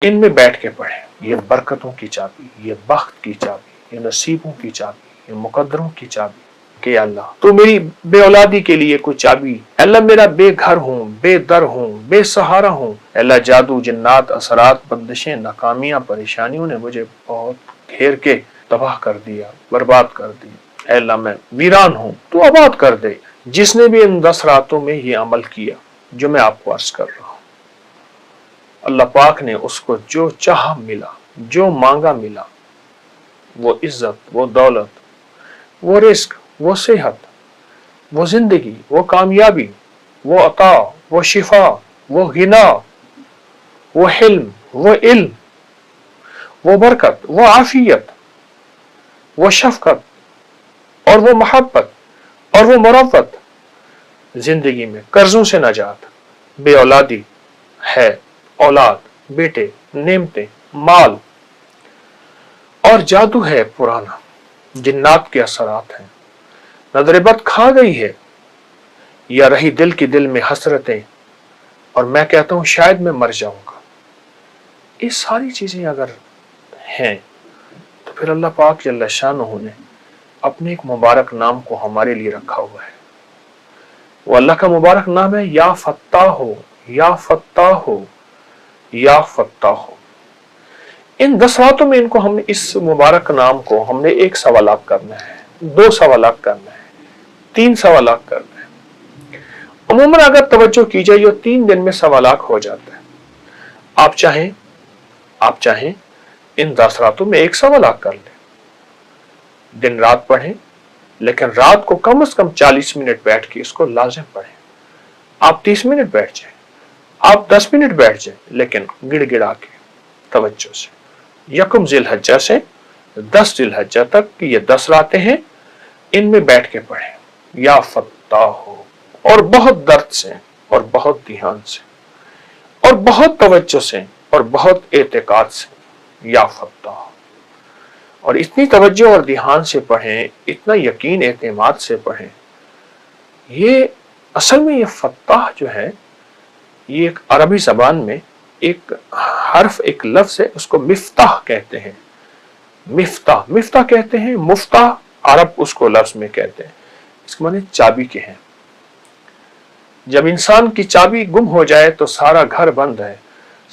इनमें बैठ के पढ़ें। ये बरकतों की चाबी, ये बख्त की चाबी, ये नसीबों की चाबी, ये मुकद्दरों की चाबी कि अल्लाह तो मेरी बे औलादी के लिए कोई चाबी, अल्लाह मेरा बेघर हूँ, बेदर हूँ, बेसहारा हूँ, अल्लाह जादू जिन्नात असरात बंदिशें नाकामियां परेशानियों ने मुझे बहुत घेर के तबाह कर दिया, बर्बाद कर दिया, अल्लाह मैं वीरान हूँ तो आबाद कर दे। जिसने भी इन 10 रातों में ये अमल किया जो मैं आपको अर्ज कर रहा हूँ, अल्लाह पाक ने उसको जो चाह मिला, जो मांगा मिला, वो इज्जत, वो दौलत, वो रिस्क, वो सेहत, वो जिंदगी, वो कामयाबी, वो अता, वो शिफा, वो गिना, वो हिल्म, वो इल्म, वो बरकत, वो आफियत, वो शफकत और वो मोहब्बत और वो मुरव्वत, जिंदगी में कर्जों से नजात, बे औलादी है, औलाद, बेटे, नेमतें, माल और जादू है पुराना, जिन्नात के असरात हैं, नजरबद खा गई है या रही दिल की दिल में हसरतें, और मैं कहता हूं शायद मैं मर जाऊंगा। ये सारी चीजें अगर हैं तो फिर अल्लाह पाक जल्ल शानहू ने अपने एक मुबारक नाम को हमारे लिए रखा हुआ है। वो अल्लाह का मुबारक नाम है या फत्ताह हो, या फत्ताह हो, या फत्ताह हो। इन 10 रातों में इनको हमने इस मुबारक नाम को हमने 1 सवालात करना है, 2 सवालात करना है, 3 सवालात करना है। अमूमन अगर तवज्जो की जाए ये 3 दिन में सवालात हो जाता है। आप चाहें इन 10 रातों में 1 सवालात कर लें, दिन रात पढ़ें, लेकिन रात को कम से कम 40 मिनट बैठ के इसको लाजिम पढ़ें। आप 30 मिनट बैठ जाए, आप 10 मिनट बैठ जाए, लेकिन गिड़गिड़ा के तवज्जो से। यकम जिलहज्जा से 10 जिलहज्जा तक की ये 10 रातें हैं, इनमें बैठ के पढ़ें या फत्ताह हो, और बहुत दर्द से और बहुत ध्यान से और बहुत तवज्जो से और बहुत एतकाद से या फत्ताह, और इतनी तवज्जो और ध्यान से पढ़ें, इतना यकीन एतमाद से पढ़ें। ये असल में ये फत्ताह जो है ये एक अरबी जबान में एक हर्फ, एक लफ्ज है, उसको मिफ्ताह कहते हैं। मिफ्ताह, मिफ्ताह कहते हैं, मुफ्ताह अरब उसको लफ्ज में कहते हैं। इसके माने चाबी के हैं। जब इंसान की चाबी गुम हो जाए तो सारा घर बंद है,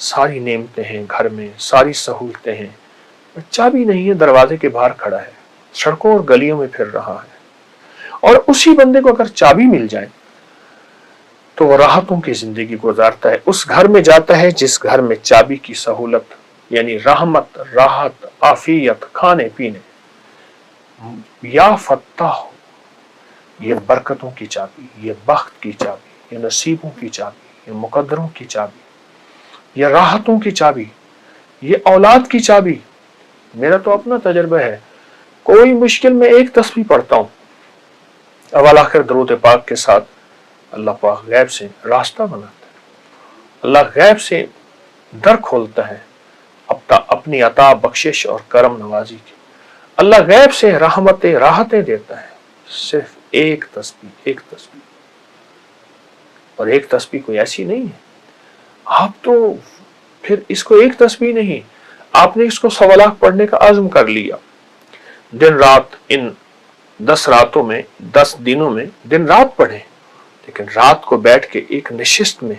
सारी नेमतें हैं घर में, सारी सहूलतें हैं, चाबी नहीं है, दरवाजे के बाहर खड़ा है, सड़कों और गलियों में फिर रहा है। और उसी बंदे को अगर चाबी मिल जाए तो वो राहतों की जिंदगी गुजारता है, उस घर में जाता है जिस घर में चाबी की सहूलत यानी रहमत, राहत, आफियत, खाने पीने। या फत्ताह हो, ये बरकतों की चाबी, ये बख्त की चाबी, ये नसीबों की चाबी, ये मुकद्दरों की चाबी, ये राहतों की चाबी, ये औलाद की चाबी। मेरा तो अपना तजर्बा है, कोई मुश्किल में 1 तस्बीह पढ़ता हूं, अव्वल आखिर दरूद पाक के साथ अल्लाह पाक गैब से रास्ता बनाता है, अल्लाह गैब से दर खोलता है अपनी अता, बख्शिश और करम नवाजी की। अल्लाह गैब से रहमतें, राहतें देता है, सिर्फ 1 तस्बीह, 1 तस्बीह। और 1 तस्बीह कोई ऐसी नहीं है, आप तो फिर इसको 1 तस्बीह नहीं, आपने इसको 1.25 लाख पढ़ने का आज़म कर लिया। दिन रात इन 10 रातों में, 10 दिनों में दिन रात पढ़ें, लेकिन रात को बैठ के एक नशिस्त में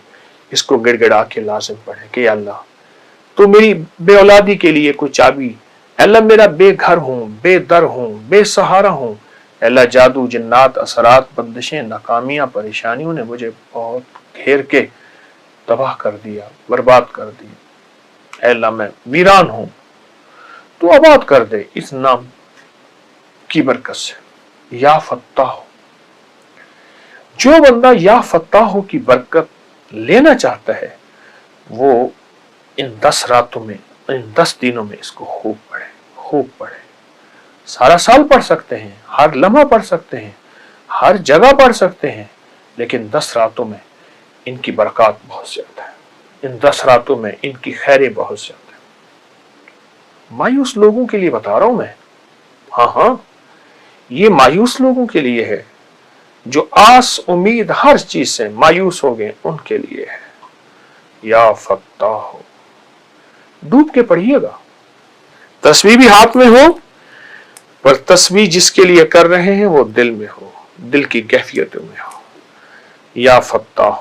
इसको गिड़गिड़ा के लाजिम पढ़े कि अल्लाह तो मेरी बे औलादी के लिए कोई चाबी, अल्लाह मेरा बेघर हूँ, बेदर हूँ, बेसहारा हूँ, अल्लाह जादू जिन्नात असरात बंदिशें नाकामियां परेशानियों ने मुझे बहुत घेर के तबाह कर दिया, बर्बाद कर दिया, अल्लाह मैं वीरान हूँ तो आबाद कर दे इस नाम की बरकत से। या फत्ताह हो, जो बंदा या फत्ताह की बरकत लेना चाहता है वो इन 10 रातों में, इन 10 दिनों में इसको खूब पढ़े, खूब पढ़े। सारा साल पढ़ सकते हैं, हर लम्हा पढ़ सकते हैं, हर जगह पढ़ सकते हैं, लेकिन 10 रातों में इनकी बरकत बहुत ज्यादा है, इन 10 रातों में इनकी खैरें बहुत ज्यादा है। मायूस लोगों के लिए बता रहा हूं मैं, हाँ, ये मायूस लोगों के लिए है, जो आस उम्मीद हर चीज से मायूस हो गए उनके लिए है। या फत्ताह हो, डूब के पढ़िएगा। तस्बीह भी हाथ में हो, पर तस्बीह जिसके लिए कर रहे हैं वो दिल में हो, दिल की कैफियतों में हो। या फत्ताह,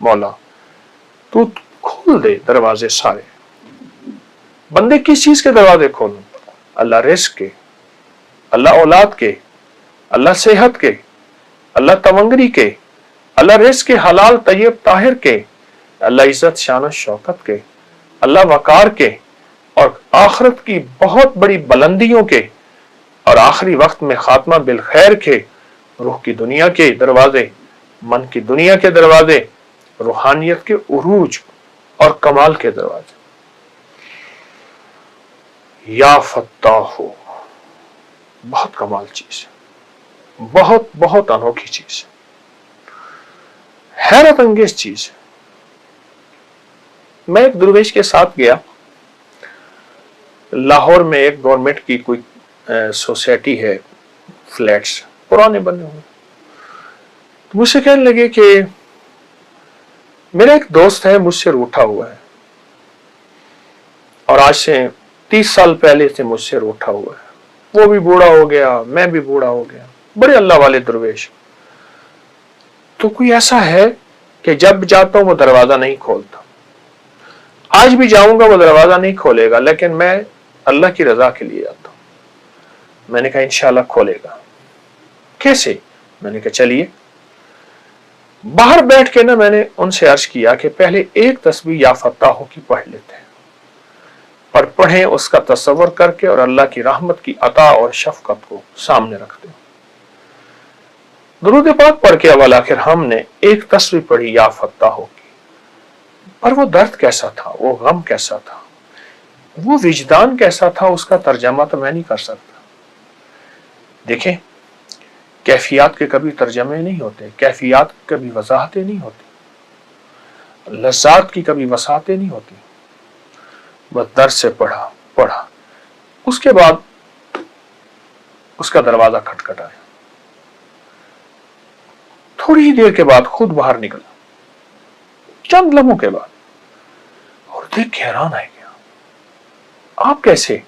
मौला तू खोल दे दरवाजे सारे। बंदे किस चीज के दरवाजे खोलूं? अल्लाह रिस्क के, अल्लाह औलाद के, अल्लाह सेहत के, अल्लाह तमंगरी के, अल्लाह रिस्क के हलाल तैयब ताहिर के, अल्लाह इज्जत शान शौकत के, अल्लाह वकार के, और आखिरत की बहुत बड़ी बुलंदियों के, और आखिरी वक्त में खात्मा बिल खैर के, रूह की दुनिया के दरवाजे, मन की दुनिया के दरवाजे, रूहानियत के उरूज और कमाल के दरवाजे। या फत्ताह, बहुत कमाल चीज है, बहुत बहुत अनोखी चीज है, हैरत अंगेज चीज है। मैं एक दुर्वेश के साथ गया, लाहौर में एक गवर्नमेंट की कोई सोसाइटी है, फ्लैट्स पुराने बने हुए। तो मुझसे कहने लगे कि मेरा एक दोस्त है, मुझसे रूठा हुआ है, और आज से 30 साल पहले से मुझसे रूठा हुआ है। वो भी बूढ़ा हो गया, मैं भी बूढ़ा हो गया, बड़े अल्लाह वाले दुर्वेश। तो कोई ऐसा है कि जब जाता हूं वो दरवाजा नहीं खोलता, आज भी जाऊंगा वो दरवाजा नहीं खोलेगा, लेकिन मैं अल्लाह की रजा के लिए आता हूं। मैंने कहा इंशाल्लाह खोलेगा। कैसे? मैंने कहा चलिए। बाहर बैठ के ना मैंने उनसे अर्ज किया कि पहले एक तस्बीह या फत्ताह की पढ़ लेते हैं, और पढ़ें उसका तसव्वुर करके, और अल्लाह की रहमत की अता और शफकत को सामने रखते हैं। दुरूद पाक पढ़ के अव्वल आखिर हमने एक तस्बीह पढ़ी या फत्ताह की, पर वो दर्द कैसा था, वो गम कैसा था, वो विजदान कैसा था, उसका तर्जमा तो मैं नहीं कर सकता। देखें, कैफियत के कभी तर्जमे नहीं होते, कैफियत की कभी वजाहतें नहीं होती, लज़्ज़ात की कभी वसाहतें नहीं होती। बस दर्द से पढ़ा, उसके बाद उसका दरवाजा खटखटाया, थोड़ी ही देर के बाद खुद बाहर निकला, चंद लम्हों के बाद, और देख के हैरान आ गया, आप कैसे?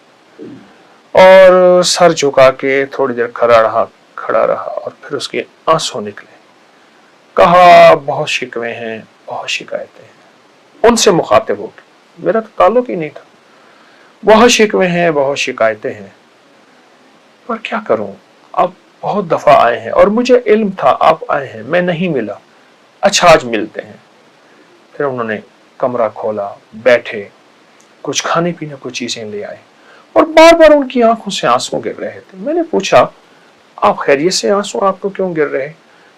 और सर झुका के थोड़ी देर खड़ा रहा, और फिर उसके आंसू निकले। कहा बहुत शिकवे हैं, बहुत शिकायतें हैं। उनसे मुखातिब हो गए, मेरा तो ताल्लुक ही नहीं था। बहुत शिकवे हैं, बहुत शिकायतें हैं, पर क्या करूं, आप बहुत दफा आए हैं और मुझे इल्म था आप आए हैं, मैं नहीं मिला, अच्छा आज मिलते हैं। फिर उन्होंने कमरा खोला, बैठे, कुछ खाने पीने को चीजें ले आए, और बार बार उनकी आंखों से आंसू गिर रहे थे। मैंने पूछा आप खैरियत से आंसू आपको क्यों गिर रहे?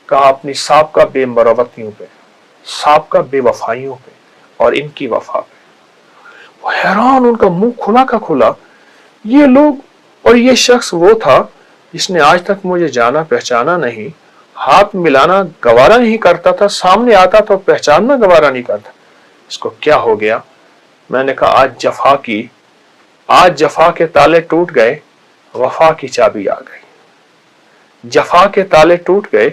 कहा अपनी साबका बेमरवतियों पे, साबका बेवफाइयों पे, और इनकी वफा पे। वो हैरान, उनका मुंह खुला का खुला। ये लोग, और ये शख्स वो था जिसने आज तक मुझे जाना पहचाना नहीं, हाथ मिलाना गवारा नहीं करता था, सामने आता तो पहचानना गवारा नहीं करता। इसको क्या हो गया? मैंने कहा आज जफा के ताले टूट गए, वफा की चाबी आ गई। जफा के ताले टूट गए,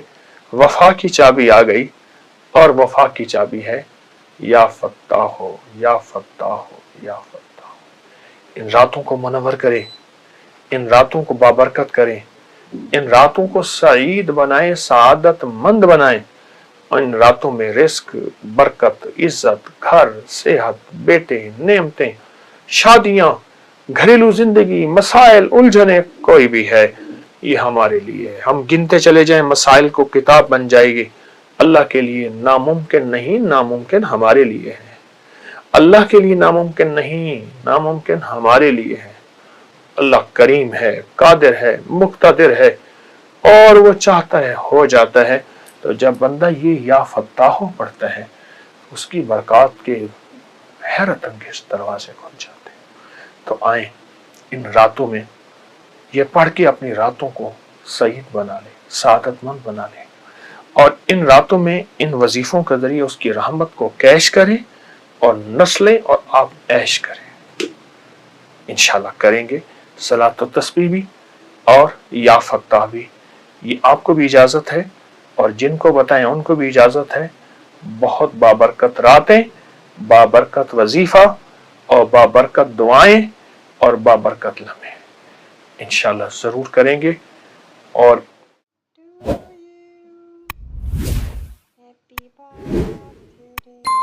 वफा की चाबी आ गई, और वफा की चाबी है या फत्ताह हो, या फत्ताह हो, या फत्ताह हो। इन रातों को मुनव्वर करे, इन रातों को बाबरकत करें, इन रातों को सईद बनाए, सआदत मंद बनाए। इन रातों में रिस्क, बरकत, इज्जत, घर, सेहत, बेटे, नेमतें, शादियां, घरेलू जिंदगी, मसाइल, उलझने कोई भी है, ये हमारे लिए है। हम गिनते चले जाएं, मसाइल को किताब बन जाएगी। अल्लाह के लिए नामुमकिन नहीं, नामुमकिन हमारे लिए है। अल्लाह के लिए नामुमकिन नहीं, नामुमकिन हमारे लिए है। अल्लाह करीम है, कादिर है, मुक्तदिर है, और वो चाहता है हो जाता है। तो जब बंदा ये या फत्ताह पढ़ता है, उसकी बरकत के हैरत अंगेज दरवाजे खुल जाते हैं। तो आए इन रातों में ये पढ़ के अपनी रातों को सईद बना ले, सादतमंद बना ले, और इन रातों में इन वजीफों के जरिए उसकी रहमत को कैश करें और नस्लें, और आप ऐश करें। इंशाल्लाह करेंगे। सलात व तस्बीह भी और या फत्ताह भी, ये आपको भी इजाजत है, और जिनको बताएं उनको भी इजाजत है। बहुत बाबरकत रातें, बाबरकत वजीफा, اور بابرکت دعائیں اور بابرکت لمحے انشاءاللہ ضرور کریں گے. اور Happy birthday.